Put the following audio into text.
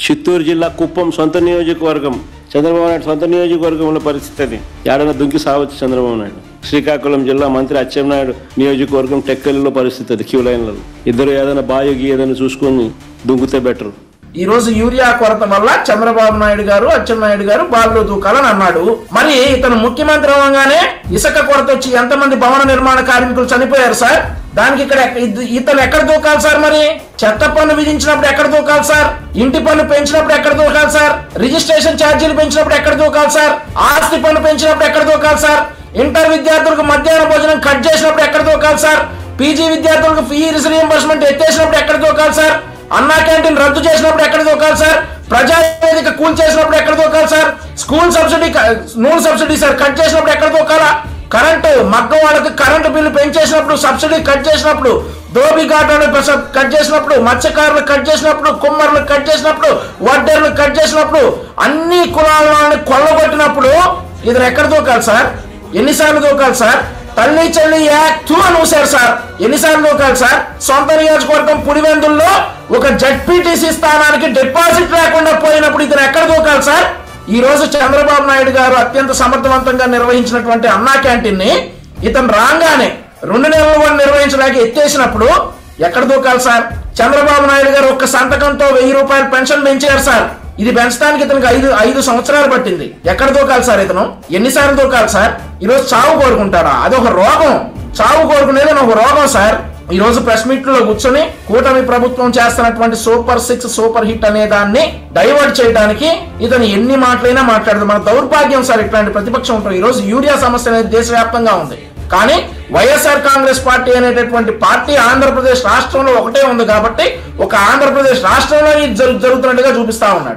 చిత్తూరు జిల్లా కుప్పం సొంత నియోజకవర్గం, చంద్రబాబు నాయుడు సొంత నియోజకవర్గంలో పరిస్థితి అది. ఏడన దుంకి సావచ్చు చంద్రబాబు నాయుడు. శ్రీకాకుళం జిల్లా మంత్రి అచ్చెన్నాయుడు నియోజకవర్గం టెక్కలిలో పరిస్థితి అది. క్యూ లైన్లలో ఇద్దరు ఏదైనా బాయోగి ఏదైనా చూసుకొని దుంకుతే బెటర్. ఈ రోజు యూరియా కొరత వల్ల చంద్రబాబు నాయుడు గారు అచ్చెన్నాయుడు గారు బాల్లో దూకాలని అన్నాడు. మరి ఇతను ముఖ్యమంత్రి అవ్వగానే ఇసుక కొరత వచ్చి ఎంతమంది భవన నిర్మాణ కార్మికులు చనిపోయారు సార్? దానికి ఇక్కడ ఇతను ఎక్కడ దూకాలి సార్? మరి చెత్త పన్ను విధించినప్పుడు ఎక్కడ దూకాలి సార్? ఇంటి పన్ను పెంచినప్పుడు ఎక్కడ దూకాలి సార్? రిజిస్ట్రేషన్ ఛార్జీలు పెంచినప్పుడు ఎక్కడ దూకాలి సార్? ఆస్తి పన్ను పెంచినప్పుడు ఎక్కడ దూకాలి సార్? ఇంటర్ విద్యార్థులకు మధ్యాహ్న భోజనం కట్ చేసినప్పుడు ఎక్కడ దూకాలి సార్? పీజీ విద్యార్థులకు ఫీజు రీయింబర్స్మెంట్ ఎత్తేసినప్పుడు ఎక్కడ దూకాలి సార్? అన్నా క్యాంటీన్ రద్దు చేసినప్పుడు ఎక్కడ దూకాలి సార్? ప్రజావేదిక కూల్ చేసినప్పుడు ఎక్కడ దూకాలి సార్? స్కూల్ సబ్సిడీ నూనె సబ్సిడీ సార్ కట్ చేసినప్పుడు ఎక్కడ దూకాలా? కరెంటు మగ్గం వాళ్ళకి కరెంటు బిల్లు పెంచేసినప్పుడు, సబ్సిడీ కట్ చేసినప్పుడు, దోబి ఘాటాలు కట్ చేసినప్పుడు, మత్స్యకారులు కట్ చేసినప్పుడు, కుమ్మర్లు కట్ చేసినప్పుడు, వడ్డర్లు కట్ చేసినప్పుడు, అన్ని కులాల వాళ్ళని కొల్లగొట్టినప్పుడు ఇతను ఎక్కడ దూకాలి సార్? ఎన్నిసార్లు దూకాలి సార్? తల్లి చెల్లి యాక్ట్ అని ఊసారు సార్. ఎన్నిసార్లు దూకాలి సార్? సొంత నియోజకవర్గం పుడివెందుల్లో ఒక జడ్పీటీసీ స్థానానికి డిపాజిట్ లేకుండా పోయినప్పుడు ఇతను ఎక్కడ దూకాలి సార్? ఈ రోజు చంద్రబాబు నాయుడు గారు అత్యంత సమర్థవంతంగా నిర్వహించినటువంటి అన్నా క్యాంటీన్ ని ఇతను రాగానే 2 నెలలు కూడా నిర్వహించలేక ఎత్తేసినప్పుడు ఎక్కడ దూకాలి సార్? చంద్రబాబు నాయుడు గారు ఒక్క సంతకంతో 1000 రూపాయలు పెన్షన్ పెంచారు సార్. ఇది పెంచడానికి ఇతనికి 5 సంవత్సరాలు పట్టింది. ఎక్కడ దూకాలి సార్ ఇతను? ఎన్నిసార్లు దూకాలి సార్? ఈ రోజు చావు కోరుకుంటారా? అదొక రోగం. చావు కోరుకునేది ఒక రోగం సార్. ఈ రోజు ప్రెస్ మీట్ లో కూర్చొని కూటమి ప్రభుత్వం చేస్తున్నటువంటి సూపర్ 6 సూపర్ హిట్ అనే దాన్ని డైవర్ట్ చేయడానికి ఇతను ఎన్ని మాటలైనా మాట్లాడదు. మన దౌర్భాగ్యం సార్ ఇట్లాంటి ప్రతిపక్షం ఉంటారు. ఈ రోజు యూరియా సమస్య అనేది దేశవ్యాప్తంగా ఉంది. కానీ వైఎస్ఆర్ కాంగ్రెస్ పార్టీ అనేటటువంటి పార్టీ ఆంధ్రప్రదేశ్ రాష్ట్రంలో ఒకటే ఉంది కాబట్టి ఒక ఆంధ్రప్రదేశ్ రాష్ట్రంలో జరుగుతున్నట్టుగా చూపిస్తా ఉన్నాడు.